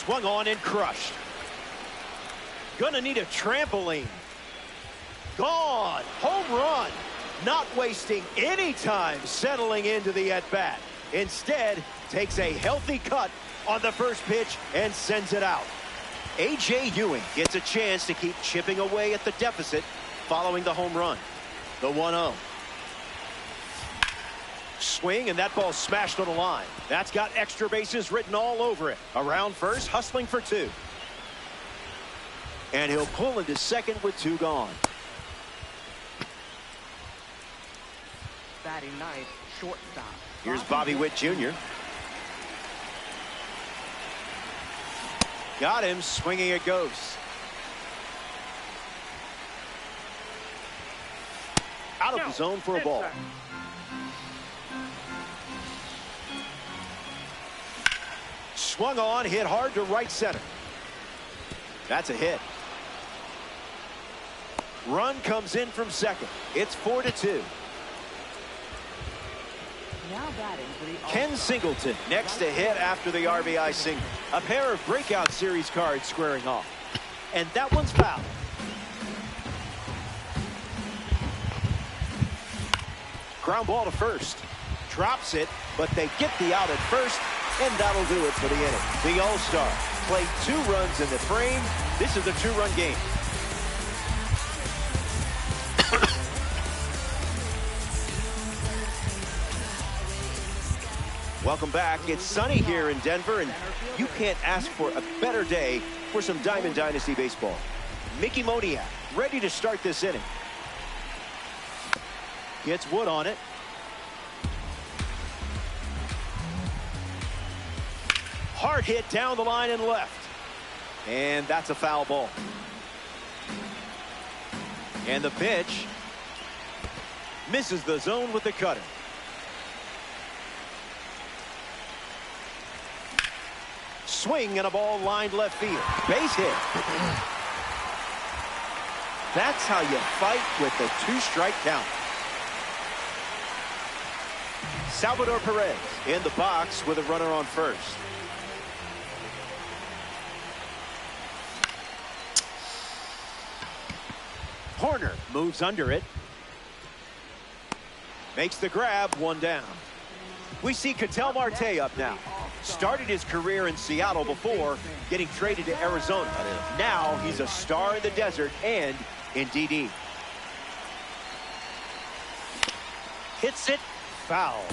Swung on and crushed. Gonna need a trampoline. Gone. Home run. Not wasting any time settling into the at-bat. Instead, takes a healthy cut on the first pitch and sends it out. A.J. Ewing gets a chance to keep chipping away at the deficit following the home run. The 1-0. Swing, and that ball smashed on the line. That's got extra bases written all over it. Around first, hustling for two. And he'll pull into second with two gone. Batting ninth, shortstop. Here's Bobby Witt Jr. Got him. Swinging it goes. Out of the zone for a ball. Swung on, hit hard to right center. That's a hit. Run comes in from second. It's 4-2. Now batting for the Ken Singleton next to hit after the RBI single. A pair of breakout series cards squaring off. And that one's foul. Ground ball to first. Drops it, but they get the out at first, and that'll do it for the inning. The All-Star played 2 runs in the frame. This is a 2-run game. Welcome back. It's sunny here in Denver, and you can't ask for a better day for some Diamond Dynasty baseball. Mickey Moniak ready to start this inning. Gets Wood on it. Hard hit down the line and left. And that's a foul ball. And the pitch misses the zone with the cutter. Swing and a ball lined left field. Base hit. That's how you fight with the 2-strike count. Salvador Perez in the box with a runner on first. Horner moves under it. Makes the grab, 1 down. We see Ketel Marte up now. Started his career in Seattle before getting traded to Arizona. Now he's a star in the desert and in DD. Hits it, foul.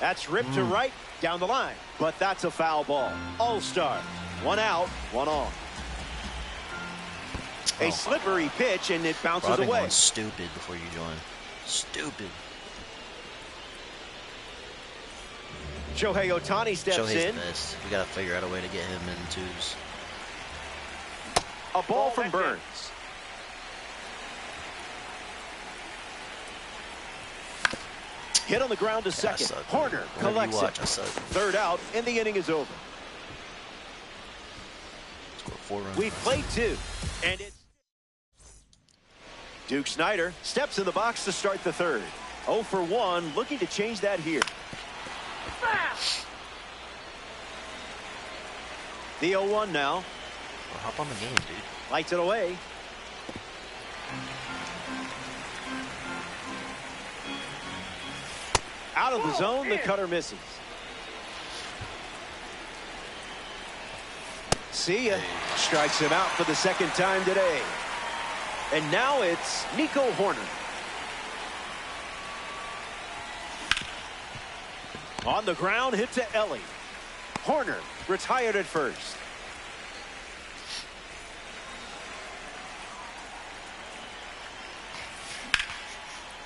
That's ripped to right, down the line. But that's a foul ball. All-Star. 1 out, 1 on. A slippery pitch, and it bounces away. Going stupid before you join. Stupid. Shohei Ohtani steps Shohei's in. best. We got to figure out a way to get him in twos. A ball from Burns. Hit on the ground to second. Horner collects it. Third out, and the inning is over. Scored 4 runs. We've played 2, and it's Duke Snider steps in the box to start the third. 0 for 1, looking to change that here. The 0-1 now. Well, hop on the game, dude. Lights it away. Out of the zone, the cutter misses. See ya. Strikes him out for the second time today. And now it's Nico Horner. On the ground, hit to Ellie. Horner retired at first.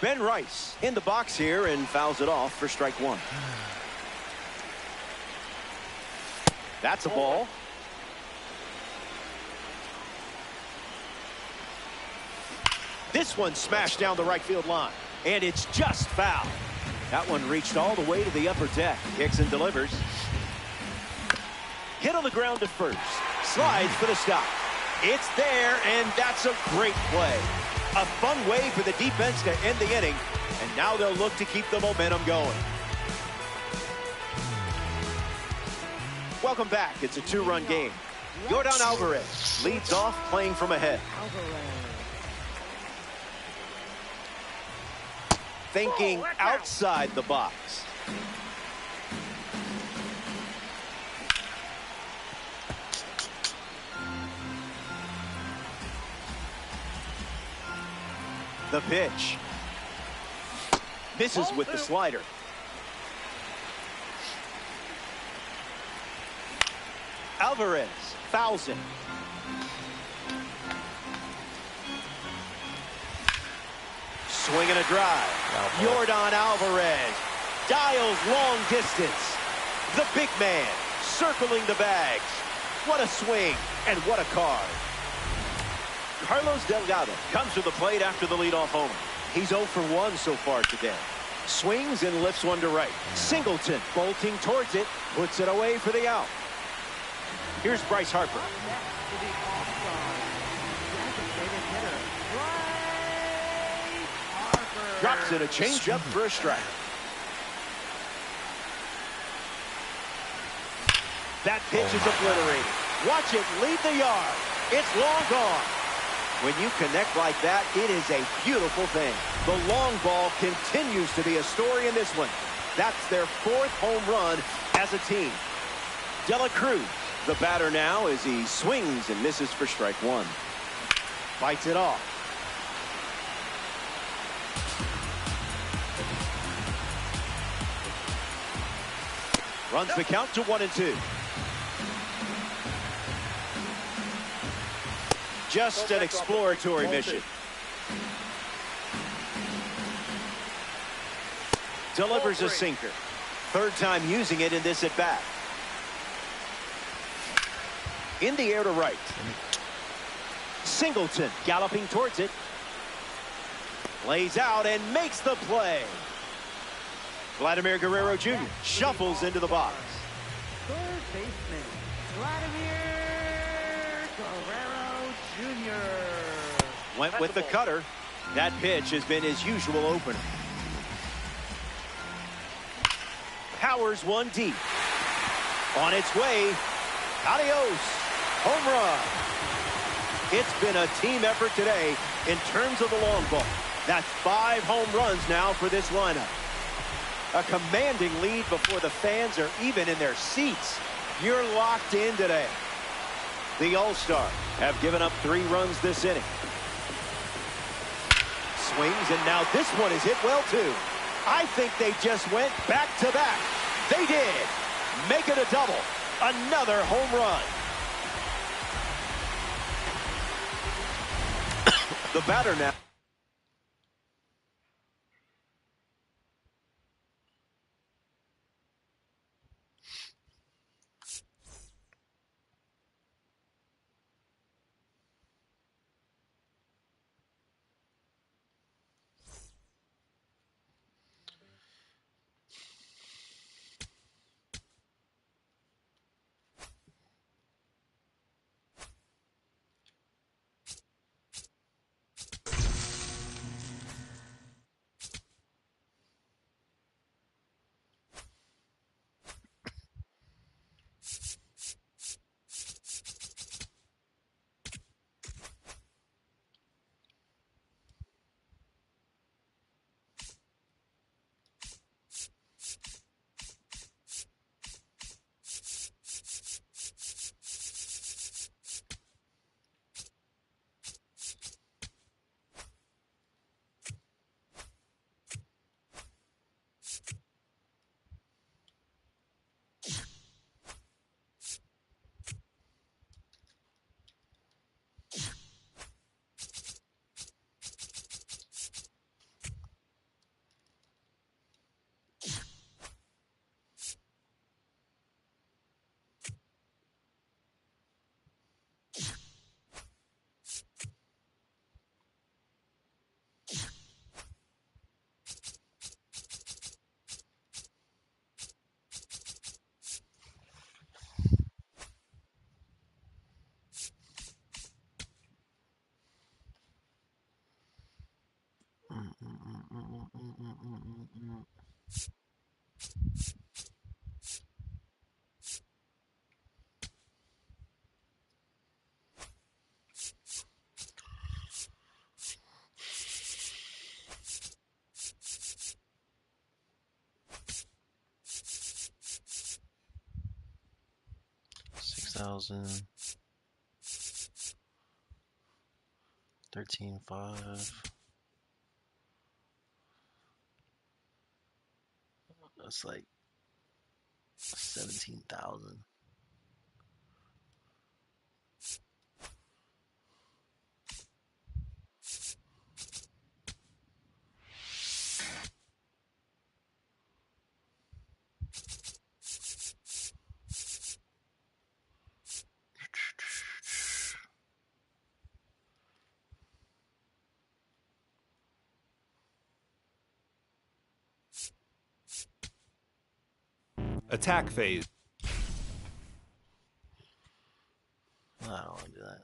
Ben Rice in the box here and fouls it off for strike 1. That's a ball. This one smashed down the right field line, and it's just foul. That one reached all the way to the upper deck. Kicks and delivers. Hit on the ground to first. Slides for the stop. It's there, and that's a great play. A fun way for the defense to end the inning, and now they'll look to keep the momentum going. Welcome back. It's a two-run game. Yordan Alvarez leads off playing from ahead. Thinking outside the box. The pitch. Misses with the slider. Alvarez fouls him. Swing and a drive. Yordan Alvarez dials long distance. The big man circling the bags. What a swing and what a card. Carlos Delgado comes to the plate after the leadoff homer. He's 0 for 1 so far today. Swings and lifts one to right. Singleton bolting towards it, puts it away for the out. Here's Bryce Harper. Drops in a changeup for a strike. That pitch is obliterated. Watch it leave the yard. It's long gone. When you connect like that, it is a beautiful thing. The long ball continues to be a story in this one. That's their 4th home run as a team. De La Cruz, the batter now, as he swings and misses for strike 1. Bites it off. Runs the count to 1-2. Just an exploratory mission. Delivers a sinker. 3rd time using it in this at bat. In the air to right. Singleton galloping towards it. Lays out and makes the play. Vladimir Guerrero Jr. shuffles into the box. Third baseman, Vladimir Guerrero Jr. Went with the cutter. That pitch has been his usual opener. Powers one deep. On its way. Adios. Home run. It's been a team effort today in terms of the long ball. That's 5 home runs now for this lineup. A commanding lead before the fans are even in their seats. You're locked in today. The All-Stars have given up 3 runs this inning. Swings, and now this one is hit well, too. I think they just went back-to-back. They did. Make it a double. Another home run. The batter now. 13,000. 13,500. That's like 17,000. Attack phase. I don't want to do that.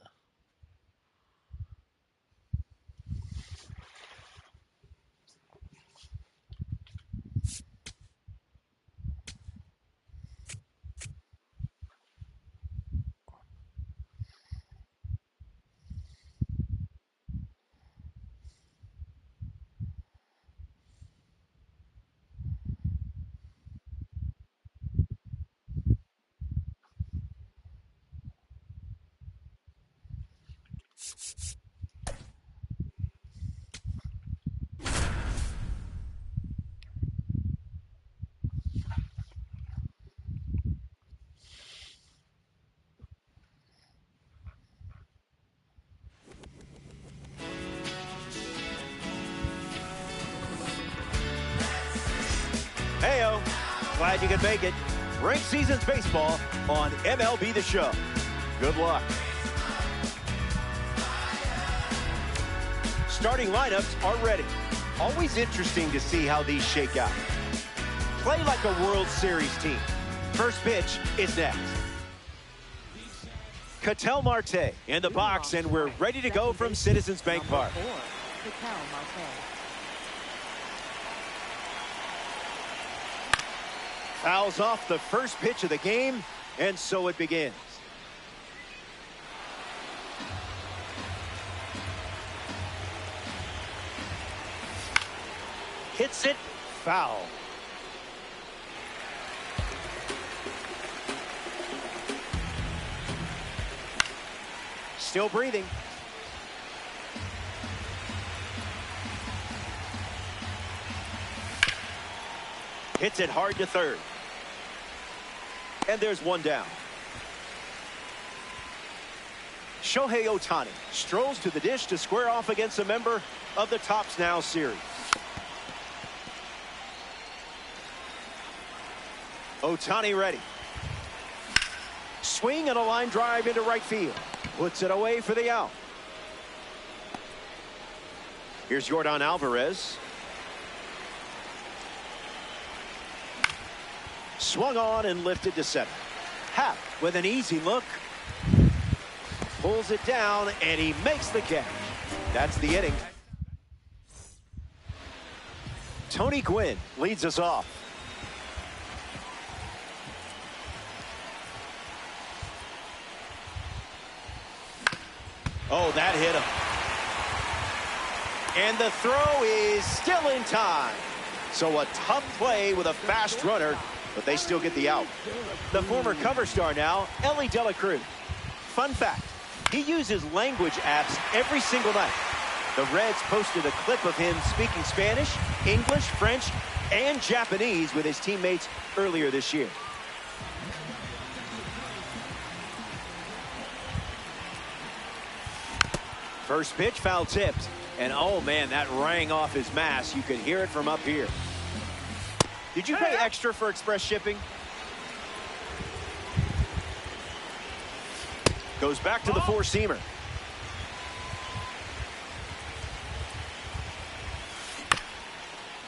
Heyo, glad you could make it. Ranked Seasons Baseball on MLB The Show. Good luck. Starting lineups are ready. Always interesting to see how these shake out. Play like a World Series team. First pitch is next. Ketel Marte in the box, and we're ready to go from Citizens Bank Park. Ketel Marte. Fouls off the first pitch of the game, and so it begins. Hits it, foul. Still breathing. Hits it hard to third. And there's one down. Shohei Ohtani strolls to the dish to square off against a member of the Topps Now series. Ohtani ready. Swing and a line drive into right field. Puts it away for the out. Here's Yordan Alvarez. Swung on and lifted to center. Happ with an easy look. Pulls it down and he makes the catch. That's the inning. Tony Gwynn leads us off. Oh, that hit him. And the throw is still in time. So a tough play with a fast runner, but they still get the out. The former cover star now, Elly De La Cruz. Fun fact, he uses language apps every single night. The Reds posted a clip of him speaking Spanish, English, French, and Japanese with his teammates earlier this year. First pitch, foul tipped. And oh man, that rang off his mask. You could hear it from up here. Did you pay extra for express shipping? Goes back to the four-seamer.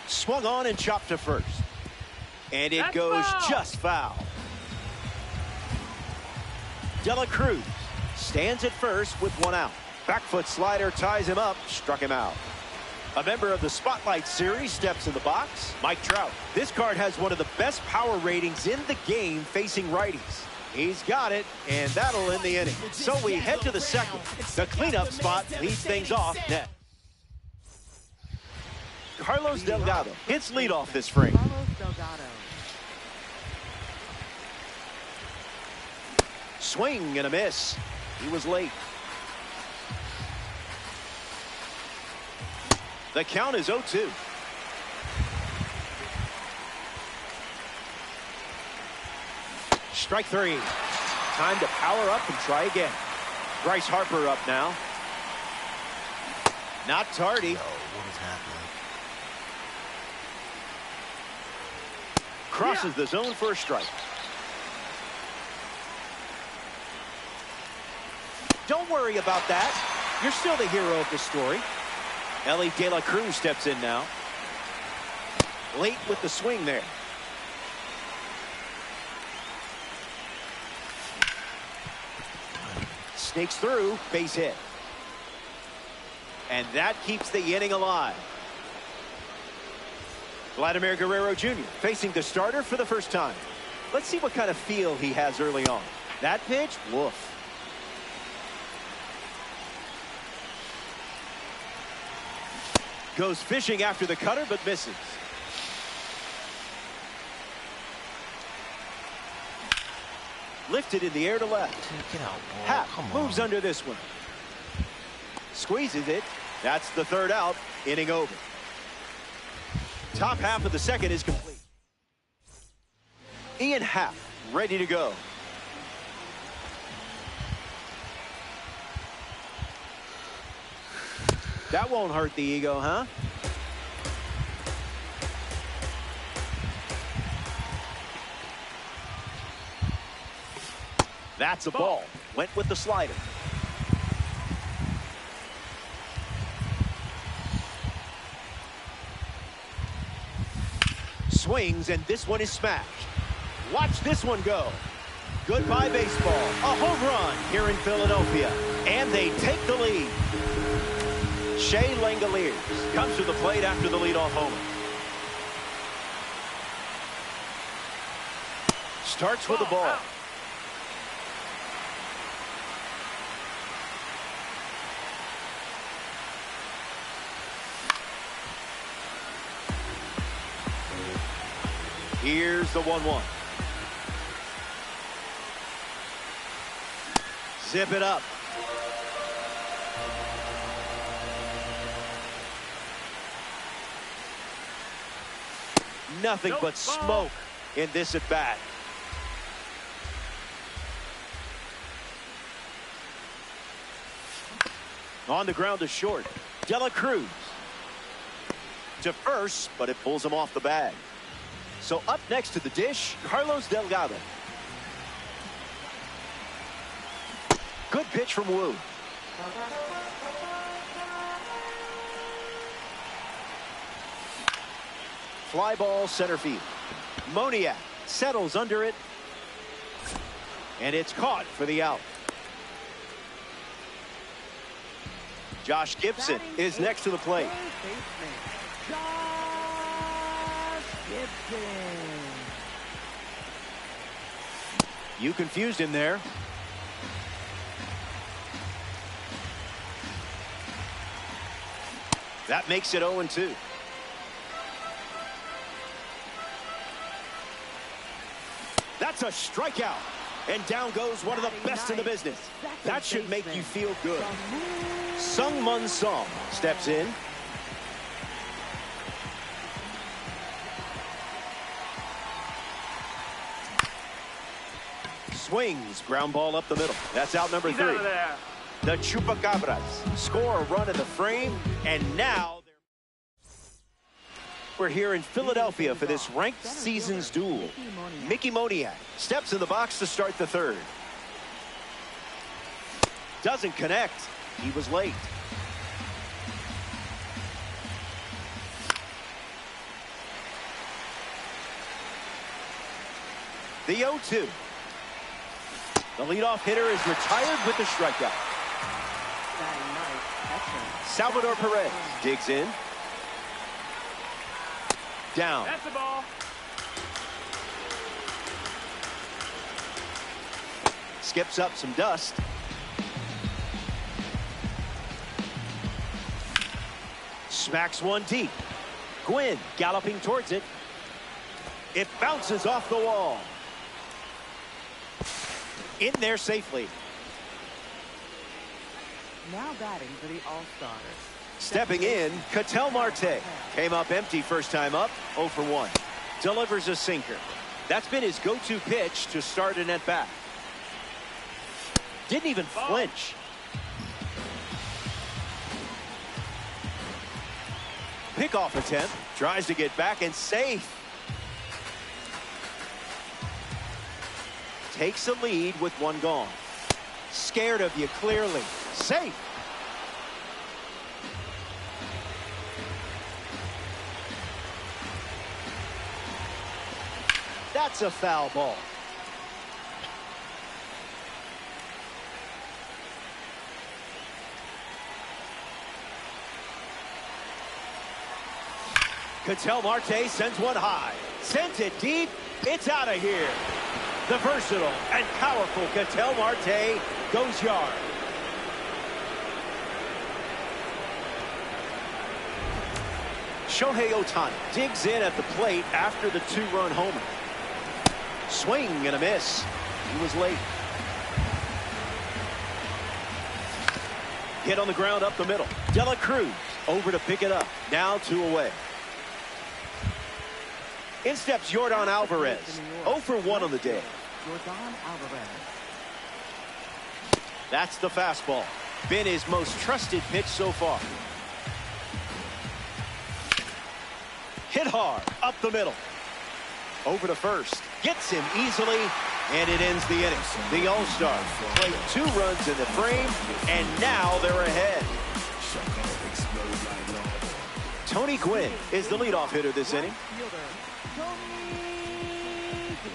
Swung on and chopped to first. And it goes just foul. De La Cruz stands at first with one out. Back foot slider ties him up, struck him out. A member of the Spotlight series steps in the box, Mike Trout. This card has one of the best power ratings in the game facing righties. He's got it, and that'll end the inning. So we head to the second. The cleanup spot leads things off net. Carlos Delgado hits leadoff this frame. Carlos Delgado. Swing and a miss. He was late. The count is 0-2. Strike three. Time to power up and try again. Bryce Harper up now. Not tardy. Yo, what is happening? Crosses the zone for a strike. Don't worry about that. You're still the hero of the story. Elly De La Cruz steps in now. Late with the swing there. Snakes through, base hit. And that keeps the inning alive. Vladimir Guerrero Jr. facing the starter for the first time. Let's see what kind of feel he has early on. That pitch, woof. Goes fishing after the cutter, but misses. Lifted in the air to left. Dude, get out, boy. Happ Come moves on. under this one. Squeezes it. That's the third out. Inning over. Top half of the second is complete. Ian Happ ready to go. That won't hurt the ego, huh? That's a ball. Went with the slider. Swings, and this one is smashed. Watch this one go. Goodbye baseball. A home run here in Philadelphia. And they take the lead. Shea Langoliers comes to the plate after the leadoff homer. Starts with the ball. Here's the 1-1. Zip it up. Nothing but smoke in this at bat. On the ground to short. De La Cruz to first, but it pulls him off the bag. So up next to the dish, Carlos Delgado. Good pitch from Wu. Fly ball center field. Moniak settles under it. And it's caught for the out. Josh Gibson is next to the plate. Josh Gibson. You confused him there. That makes it 0-2. That's a strikeout. And down goes one of the best in the business. That should make you feel good. Sung-Mun Song steps in. Swings, ground ball up the middle. That's out number 3. The Chupacabras score a run in the frame, and now we're here in Philadelphia for this ranked seasons duel. Mickey Moniak steps in the box to start the third. Doesn't connect. He was late. The 0-2. The leadoff hitter is retired with the strikeout. Salvador Perez digs in. Down. That's the ball. Skips up some dust. Smacks one deep. Gwynn galloping towards it. It bounces off the wall. In there safely. Now batting for the All-Stars. Stepping in, Ketel Marte. Came up empty first time up, 0 for 1. Delivers a sinker. That's been his go-to pitch to start an at-bat. Didn't even flinch. Pickoff attempt. Tries to get back and safe. Takes a lead with 1 gone. Scared of you clearly. Safe. That's a foul ball. Ketel Marte sends one high. Sends it deep. It's out of here. The versatile and powerful Ketel Marte goes yard. Shohei Ohtani digs in at the plate after the 2-run homer. Swing and a miss. He was late. Hit on the ground up the middle. De La Cruz over to pick it up. Now 2 away. In steps Yordan Alvarez. 0 for 1 on the day. Yordan Alvarez. That's the fastball. Been his most trusted pitch so far. Hit hard up the middle. Over to first. Gets him easily, and it ends the inning. The All-Stars played 2 runs in the frame, and now they're ahead. Tony Gwynn is the leadoff hitter this inning. Tony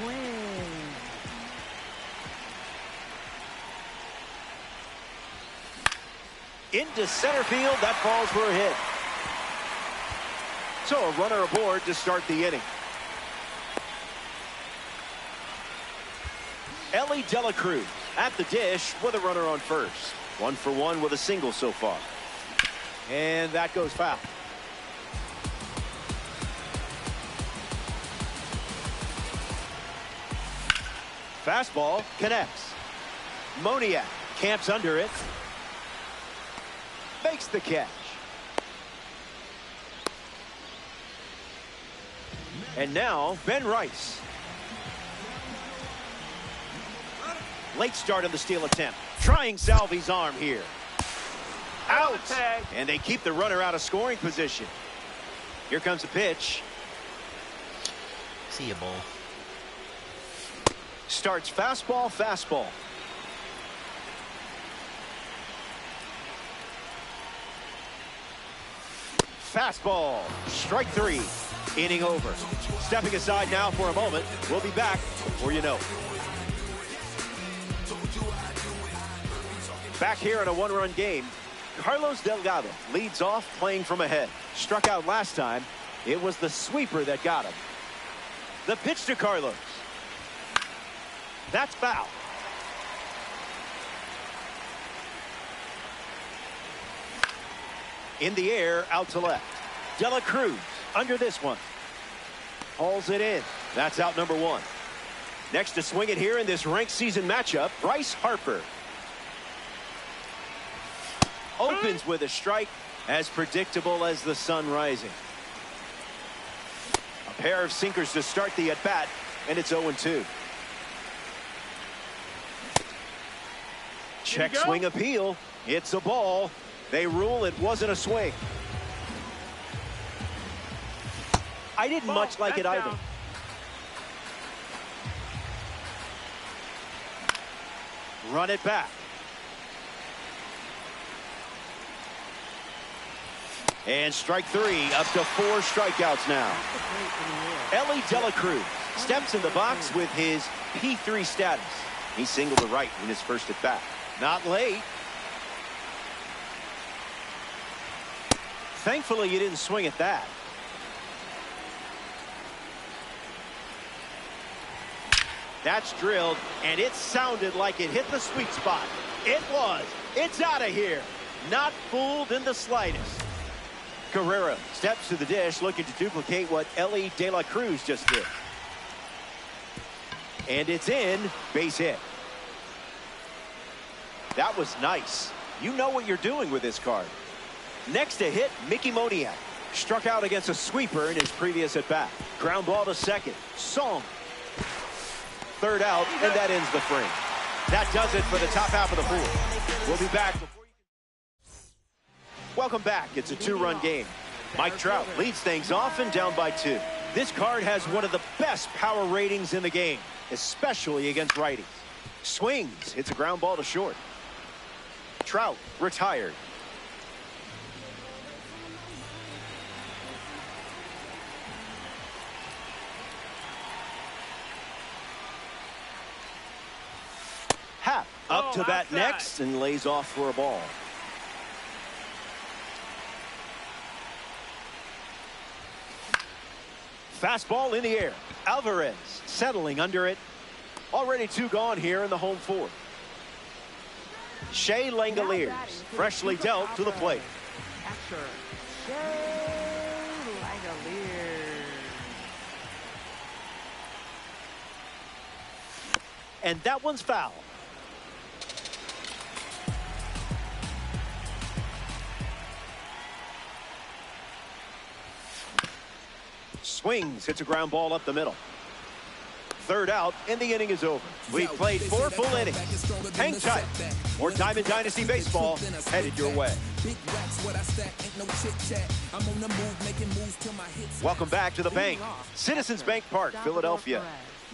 Gwynn. Into center field. That falls for a hit. So a runner aboard to start the inning. Elly De La Cruz at the dish with a runner on first. 1 for 1 with a single so far. And that goes foul. Fastball connects. Moniak camps under it. Makes the catch. And now Ben Rice. Late start of the steal attempt. Trying Salvi's arm here. Out. And they keep the runner out of scoring position. Here comes a pitch. See ya, Bull. Starts fastball, fastball. Fastball. Strike 3. Inning over. Stepping aside now for a moment. We'll be back before you know. Back here in a 1-run game. Carlos Delgado leads off playing from ahead. Struck out last time. It was the sweeper that got him. The pitch to Carlos. That's foul. In the air, out to left. De La Cruz under this one. Hauls it in. That's out number 1. Next to swing it here in this ranked season matchup, Bryce Harper. Opens with a strike, as predictable as the sun rising. A pair of sinkers to start the at-bat, and it's 0-2. Check swing appeal. It's a ball. They rule it wasn't a swing. I didn't much like it either. Run it back. And strike 3, up to 4 strikeouts now. Elly De La Cruz steps in the box with his P3 status. He singled to right in his first at bat. Not late. Thankfully, you didn't swing at that. That's drilled, and it sounded like it hit the sweet spot. It was. It's out of here. Not fooled in the slightest. Guerrero steps to the dish, looking to duplicate what Elly De La Cruz just did. And it's in. Base hit. That was nice. You know what you're doing with this card. Next to hit, Mickey Moniak. Struck out against a sweeper in his previous at-bat. Ground ball to second. Song. Third out, and that ends the frame. That does it for the top half of the fourth. We'll be back. Welcome back. It's a two-run game. Mike Trout leads things off and down by 2. This card has one of the best power ratings in the game, especially against righties. Swings, hits a ground ball to short. Trout retired. Happ up to bat next and lays off for a ball. Fastball in the air. Alvarez settling under it. Already 2 gone here in the home fourth. Shea Langoliers freshly dealt to the plate. Catcher, Shea Langoliers. And that one's foul. Swings, hits a ground ball up the middle. Third out, and the inning is over. We've played 4 full innings. Hang tight. More Diamond Dynasty Baseball headed your way. Welcome back to the bank. Citizens Bank Park, Philadelphia.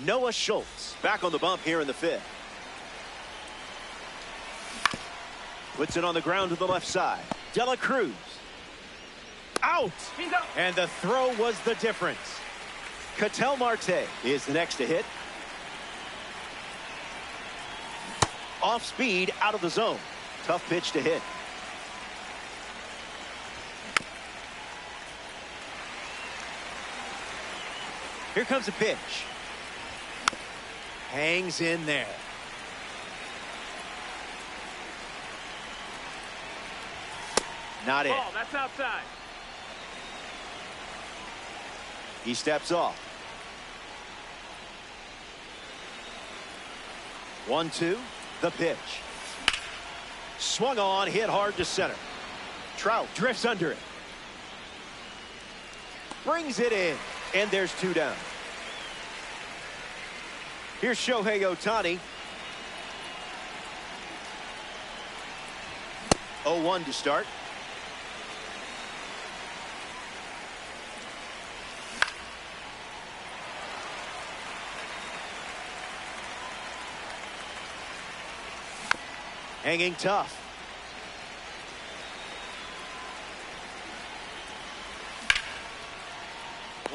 Noah Schultz back on the bump here in the 5th. Puts it on the ground to the left side. Dela Cruz. Out. And the throw was the difference. Ketel Marte is the next to hit. Off speed, out of the zone. Tough pitch to hit. Here comes a pitch. Hangs in there. Not it. Ball, that's outside. He steps off. 1-2, the pitch. Swung on, hit hard to center. Trout drifts under it. Brings it in, and there's 2 down. Here's Shohei Ohtani. 0-1 to start. Hanging tough.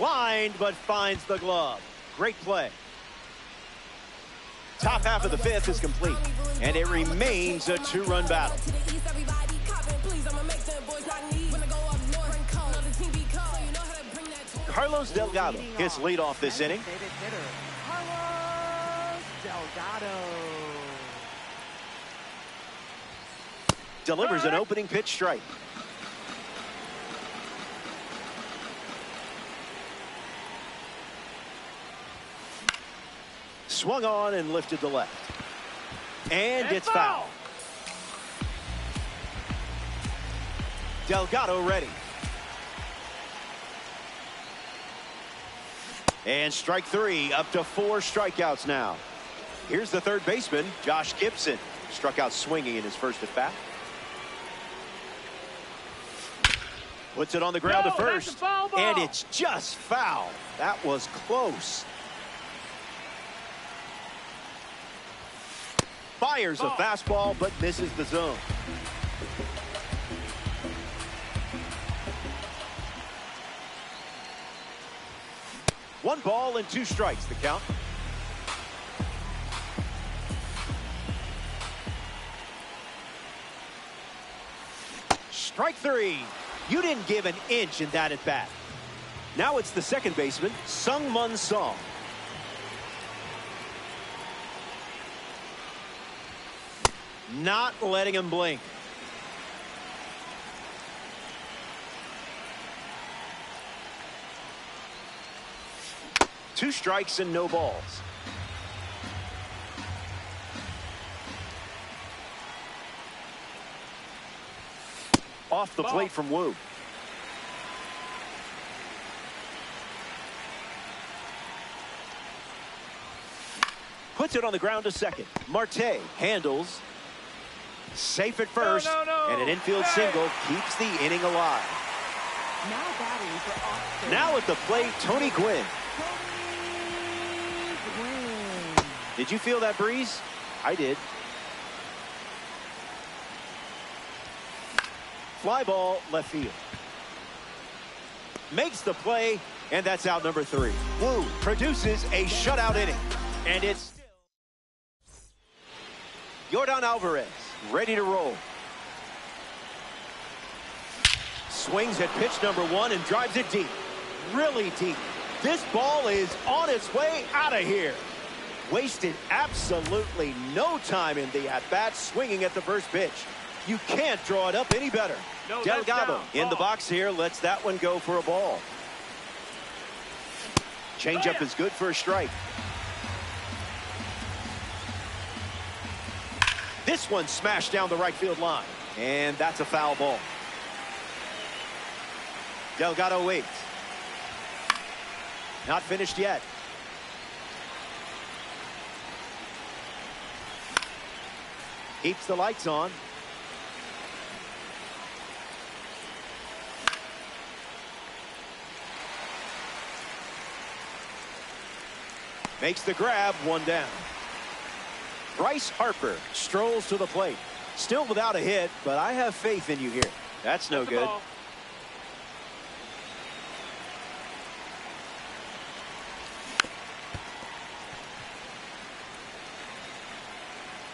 Lined, but finds the glove. Great play. Top half of the 5th is complete, and it remains a 2-run battle. Carlos Delgado hits leadoff this inning. Carlos Delgado. Delivers an opening pitch strike. Swung on and lifted to left. And it's foul. Delgado ready. And strike 3, up to 4 strikeouts now. Here's the third baseman, Josh Gibson. Struck out swinging in his first at bat. Puts it on the ground to first, and it's just foul. That was close. Fires a fastball, but misses the zone. One ball and 2 strikes, the count. Strike 3. You didn't give an inch in that at bat. Now it's the second baseman, Seung-Min Song. Not letting him blink. Two strikes and no balls. Off the plate from Wu. Puts it on the ground to second. Marte handles. Safe at first. And an infield single keeps the inning alive. Now batting for Austin. Now at the plate, Tony Gwynn. Tony Gwynn. Did you feel that breeze? I did. Fly ball left field. Makes the play, and that's out number 3. Wu produces a shutout inning. And it's still Yordan Alvarez ready to roll. Swings at pitch number 1 and drives it deep. Really deep. This ball is on its way out of here. Wasted absolutely no time in the at-bat, swinging at the first pitch. You can't draw it up any better. No, Delgado in the box here, lets that one go for a ball. Changeup is good for a strike. This one smashed down the right field line, and that's a foul ball. Delgado waits. Not finished yet. Keeps the lights on. Makes the grab, 1 down. Bryce Harper strolls to the plate. Still without a hit, but I have faith in you here. That's no good.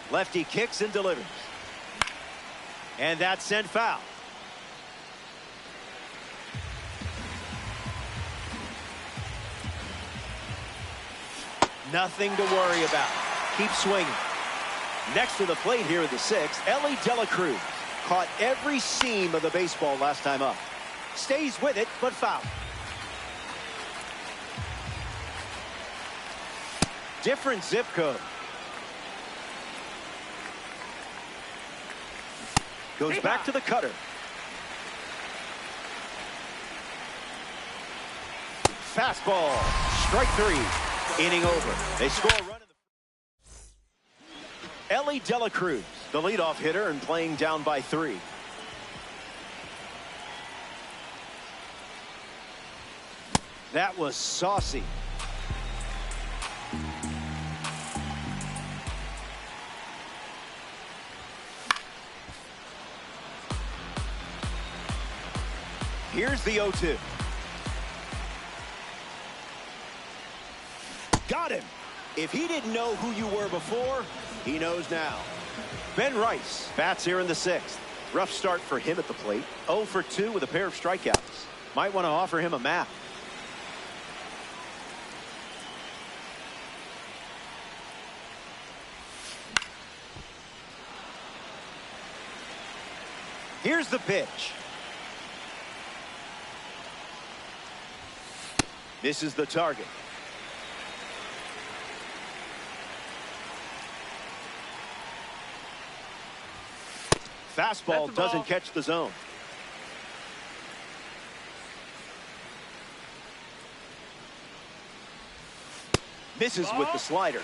Lefty kicks and delivers. And that's sent foul. Nothing to worry about. Keep swinging. Next to the plate here in the 6th, Elly De La Cruz. Caught every seam of the baseball last time up. Stays with it, but foul. Different zip code. Goes back to the cutter. Fastball. Strike 3. Inning over. They score a run in the... Elly De La Cruz, the leadoff hitter, and playing down by 3. That was saucy. Here's the 0-2. Got him. If he didn't know who you were before, he knows now. Ben Rice bats here in the 6th. Rough start for him at the plate. 0 for 2 with a pair of strikeouts. Might want to offer him a map. Here's the pitch. Misses the target. Fastball doesn't catch the zone. Misses with the slider.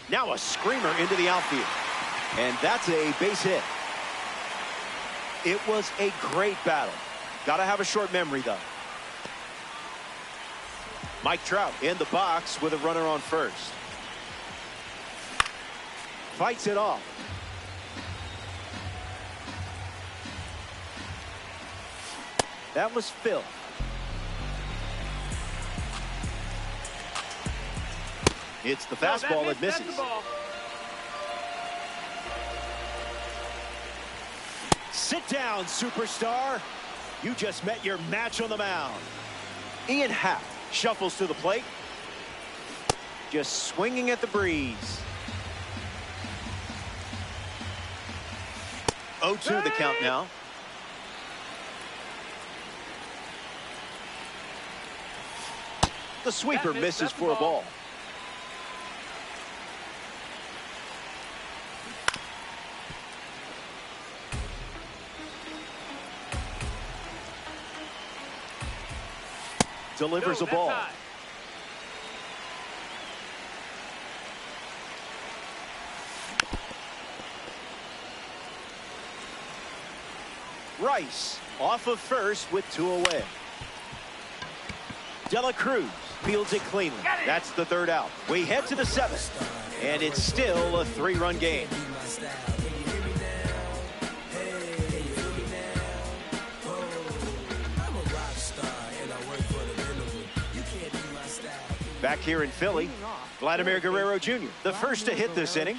Now a screamer into the outfield. And that's a base hit. It was a great battle. Gotta have a short memory, though. Mike Trout in the box with a runner on first. Fights it off. That was Phil. It's the fastball that misses. Sit down, superstar. You just met your match on the mound. Ian Happ shuffles to the plate. Just swinging at the breeze. 0-2 the count now. The sweeper misses for a ball. delivers a ball. Rice off of first with 2 away. De La Cruz fields it cleanly. That's the 3rd out. We head to the 7th, and it's still a 3-run game. Back here in Philly, Vladimir Guerrero Jr., the first to hit this inning.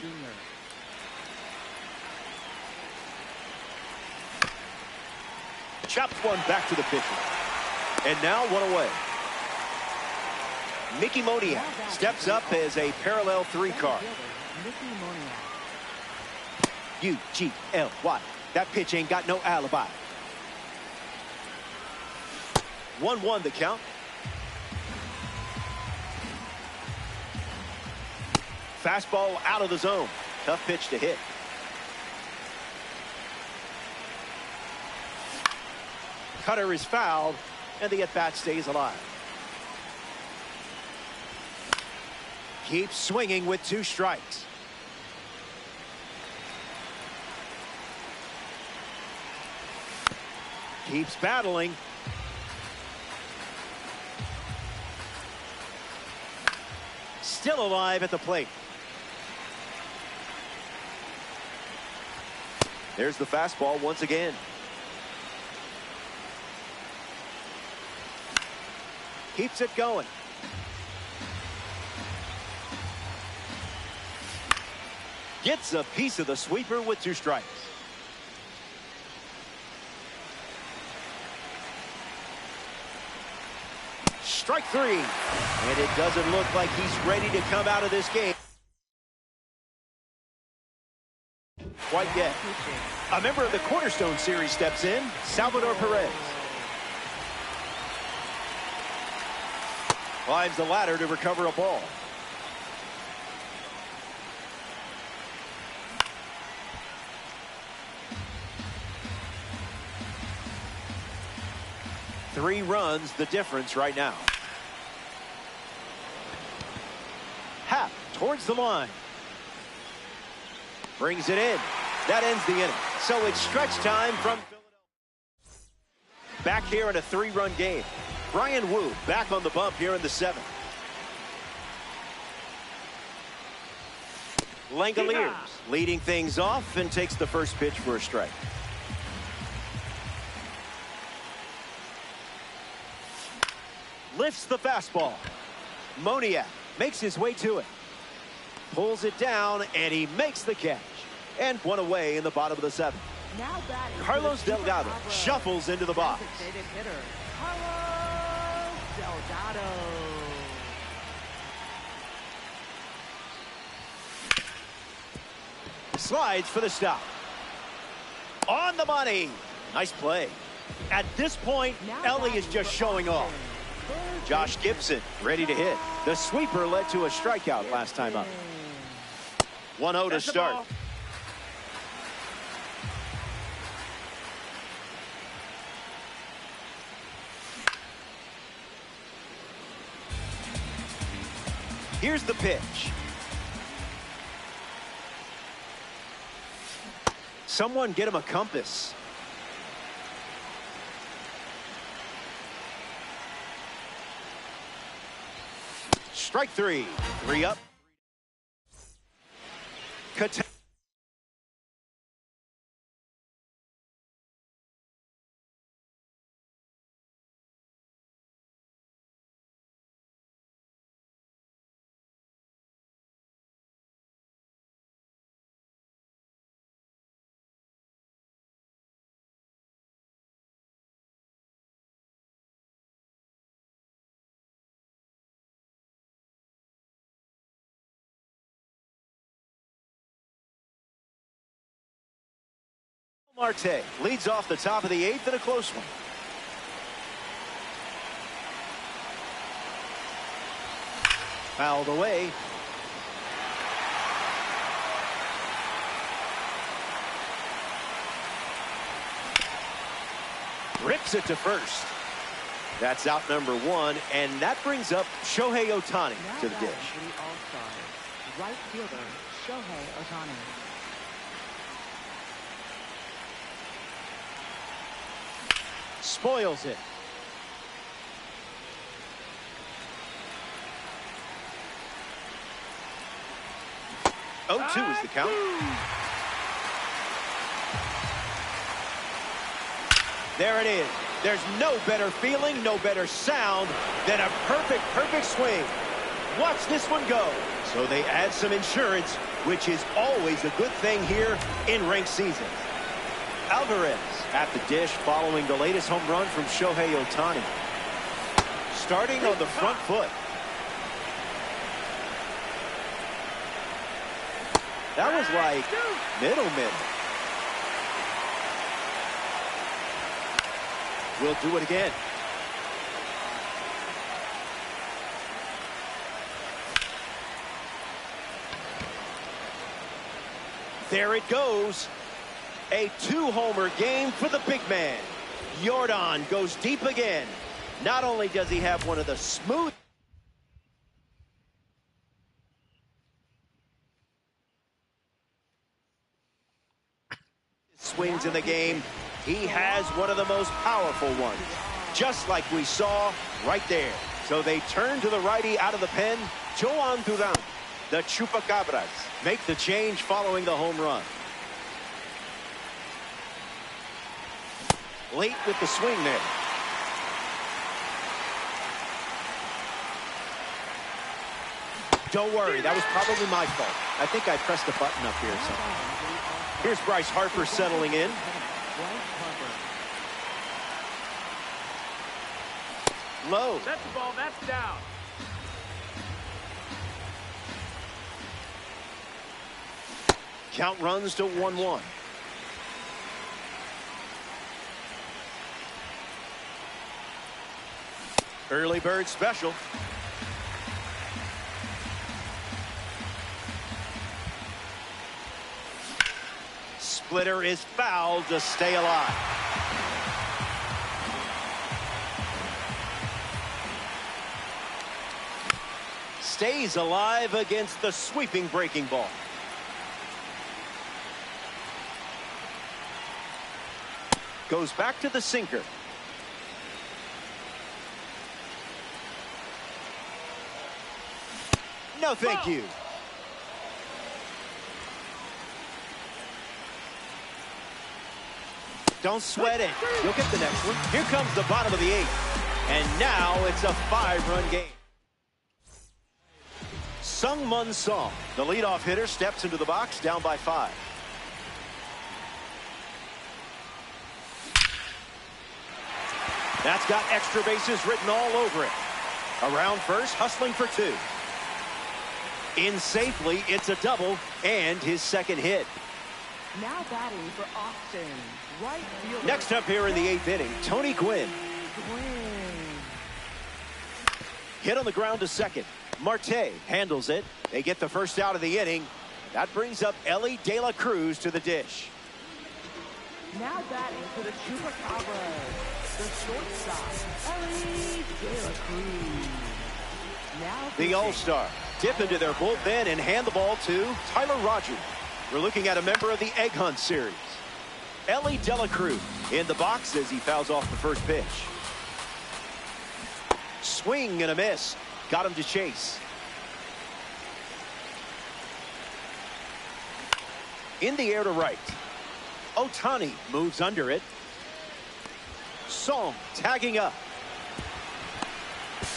Chopped one back to the pitcher. And now 1 away. Mickey Moniak steps up as a parallel 3 card. U-G-L-Y. That pitch ain't got no alibi. 1-1 the count. Fastball out of the zone. Tough pitch to hit. Cutter is fouled, and the at-bat stays alive. Keeps swinging with 2 strikes. Keeps battling. Still alive at the plate. There's the fastball once again. Keeps it going. Gets a piece of the sweeper with 2 strikes. Strike 3. And it doesn't look like he's ready to come out of this game quite yet. A member of the Cornerstone Series steps in, Salvador Perez. Climbs the ladder to recover a ball. Three runs the difference right now. Happ towards the line. Brings it in. That ends the inning. So it's stretch time from Philadelphia. Back here in a 3-run game. Bryan Woo back on the bump here in the 7th. Langoliers leading things off and takes the first pitch for a strike. Lifts the fastball. Moniak makes his way to it. Pulls it down, and he makes the catch. And 1 away in the bottom of the 7th. Now batting Carlos Delgado shuffles into the box. Carlos Delgado. Slides for the stop. On the money. Nice play. At this point, Elly is just showing off. Josh Gibson ready to hit. The sweeper led to a strikeout last time up. 1-0 to start. Here's the pitch. Someone get him a compass. Strike 3. 3 up. Marte leads off the top of the 8th in a close one. Fouled away. Rips it to first. That's out number one, and that brings up Shohei Ohtani Now to the batting dish. for the All-Stars, right fielder Shohei Ohtani. Spoils it. Oh, 2 is the count. There it is. There's no better feeling, no better sound than a perfect swing. Watch this one go. So they add some insurance, which is always a good thing here in ranked seasons. Alvarez at the dish following the latest home run from Shohei Ohtani. Starting on the front foot. That was like middle. We'll do it again. There it goes. A 2-homer game for the big man. Jordan goes deep again. Not only does he have one of the smooth swings in the game, he has one of the most powerful ones, just like we saw right there. So they turn to the righty out of the pen. Jhoan Duran, the Chupacabras, make the change following the home run. Late with the swing there. Don't worry, that was probably my fault. I think I pressed a button up here or something. Here's Bryce Harper settling in. Low. That's the ball, that's down. Count runs to 1-1. Early bird special. Splitter is fouled to stay alive. Stays alive against the sweeping breaking ball. Goes back to the sinker. No, thank you. Don't sweat it. You'll get the next one. Here comes the bottom of the 8th. And now it's a 5-run game. Sung-Mun Song, the leadoff hitter, steps into the box down by 5. That's got extra bases written all over it. Around first, hustling for 2. In safely, it's a double and his second hit. Now batting for Austin, right fielder. Next up here in the 8th inning, Tony Gwynn. Hit on the ground to second. Marte handles it. They get the first out of the inning. That brings up Elly De La Cruz to the dish. Now batting for the Chupacabras, the shortstop, Elly De La Cruz. Now The All-Star dip into their bullpen and hand the ball to Tyler Rogers. We're looking at a member of the Egg Hunt series. Elly De La Cruz in the box as he fouls off the first pitch. Swing and a miss. Got him to chase. In the air to right. Ohtani moves under it. Song tagging up.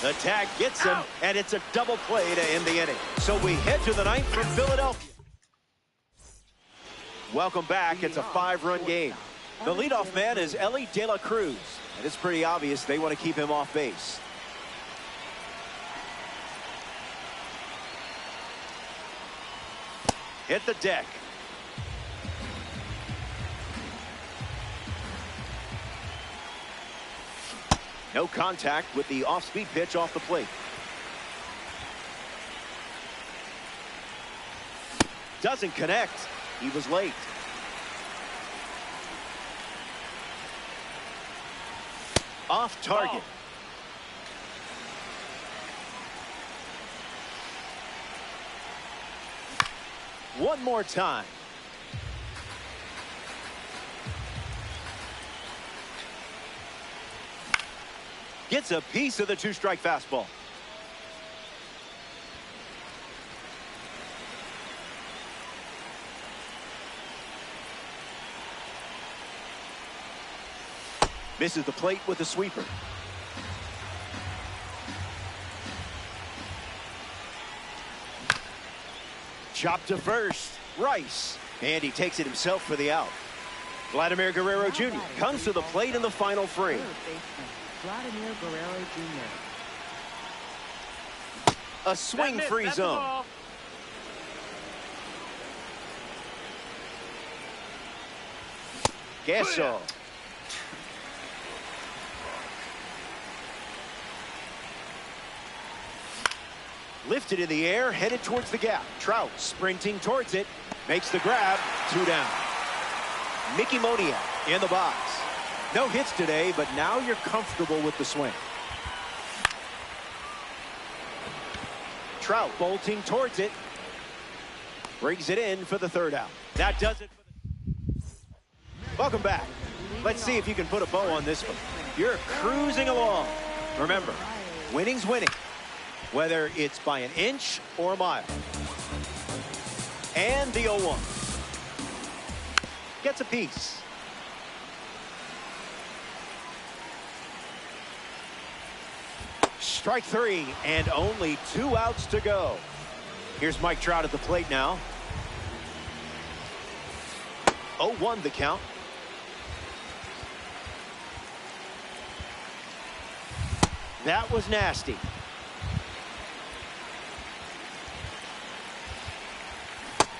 The tag gets him, and it's a double play to end the inning. So we head to the 9th from Philadelphia. Welcome back. It's a 5-run game. The leadoff man is Elly De La Cruz, and it's pretty obvious they want to keep him off base. Hit the deck. No contact with the off-speed pitch off the plate. Doesn't connect. He was late. Off target. one more time. Gets a piece of the two-strike fastball. Misses the plate with a sweeper. Chop to first. Rice. And he takes it himself for the out. Vladimir Guerrero Jr. comes to the plate in the final frame. Vladimir Guerrero Jr. A swing-free zone. Gasol. Lifted in the air, headed towards the gap. Trout sprinting towards it, makes the grab, 2 down. Mickey Moniak in the box. No hits today, but now you're comfortable with the swing. Trout bolting towards it. Brings it in for the 3rd out. That does it. Welcome back. Let's see if you can put a bow on this one. You're cruising along. Remember, winning's winning, whether it's by an inch or a mile. And the 0-1. Gets a piece. Strike 3, and only 2 outs to go. Here's Mike Trout at the plate now. 0-1 the count. That was nasty.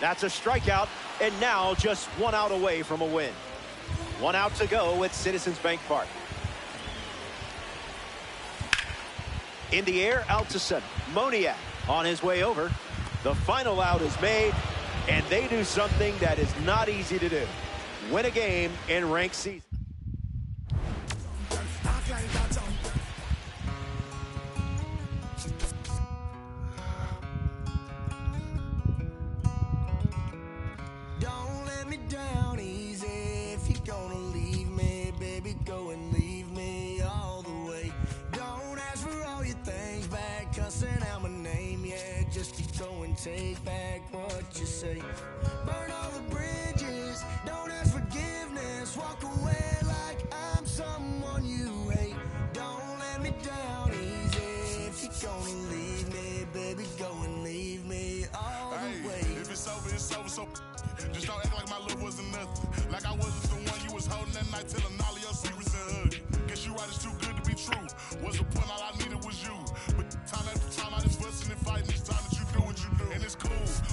That's a strikeout, and now just 1 out away from a win. 1 out to go at Citizens Bank Park. In the air, out to center. Moniak on his way over. The final out is made, and they do something that is not easy to do. Win a game in ranked season. Don't let me down easy. If you're gonna leave me, baby, go and leave me all the way. Don't ask for all your things back, cussing out my name, yeah, just to go and take back what you say. Burn all the bridges, don't ask forgiveness, walk away like I'm someone you hate. Don't let me down easy. If you're gonna leave me, baby, go and leave me all the way. If it's over, it's over, so just don't act like my love wasn't nothing. Like I wasn't the one you was holding that night, telling all of your secrets and hugging. Guess you right, it's too good to be true. Was the point, all I needed was you. But time after time, I just fussing and fighting. It's time that you do what you do. And it's cool.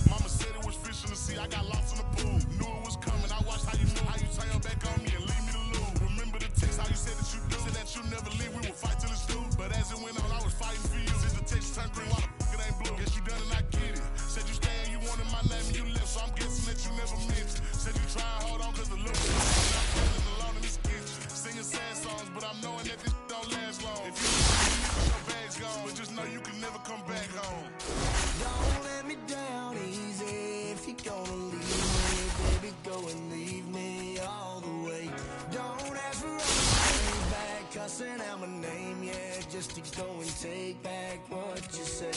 Mama said it was fish in the sea, I got lost in the pool. Knew it was coming, I watched how you knew. How you turn your back on me and leave me to lose. Remember the text, how you said that you do. Said that you never leave, we would fight till it's through. But as it went on, I was fighting for you. Since the text turned green, why the fuck it ain't blue? Guess you done and I get it. Said you stay and you wanted my name and you left, so I'm guessing that you never meant it. Said you try and hold on cause the love was I'm feeling alone in this kitchen. Singing sad songs, but I'm knowing that this don't last long. If you leave, your bag's gone, but just know you can never come back home. Don't let me down easy. If you're gonna leave me, baby, go and leave me all the way. Don't ask for all the things back, cussing out my name, yeah, just to go and take back what you say.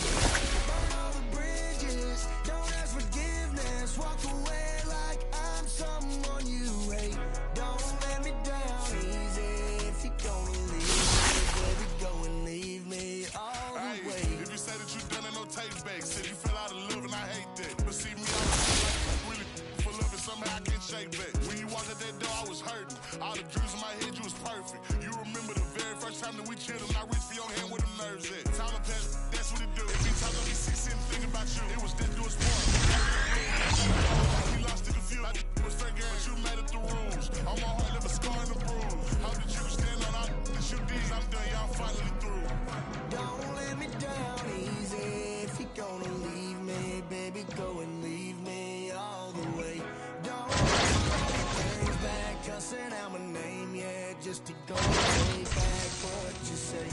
Burn all the bridges, don't ask forgiveness, walk away like I'm someone you hate. Don't let me down easy. If you're gonna leave me, baby, go and leave me all the way. If you say that you done it, no take back. Said you fell out of love and I hate that. But see me, I was really full of it, somehow I can't shake back. When you walked out that door, I was hurting. All the dreams in my head, you was perfect. You remember the very first time that we chilled and I reached for your hand where the nerves at. Time to pass, that's what it do. If you talk, don't be sitting thinking about you. It was that do us part. We lost it, the field. It was straight game, but you made it the rules. On my heart, left a scar and a bruise. How did you stand on all that you did? I'm done, y'all finally through. Don't let me down easy. If you're gonna leave me, baby, go and leave me all the way. Don't things back, cussing out my name, yeah, just to go and take back what you say.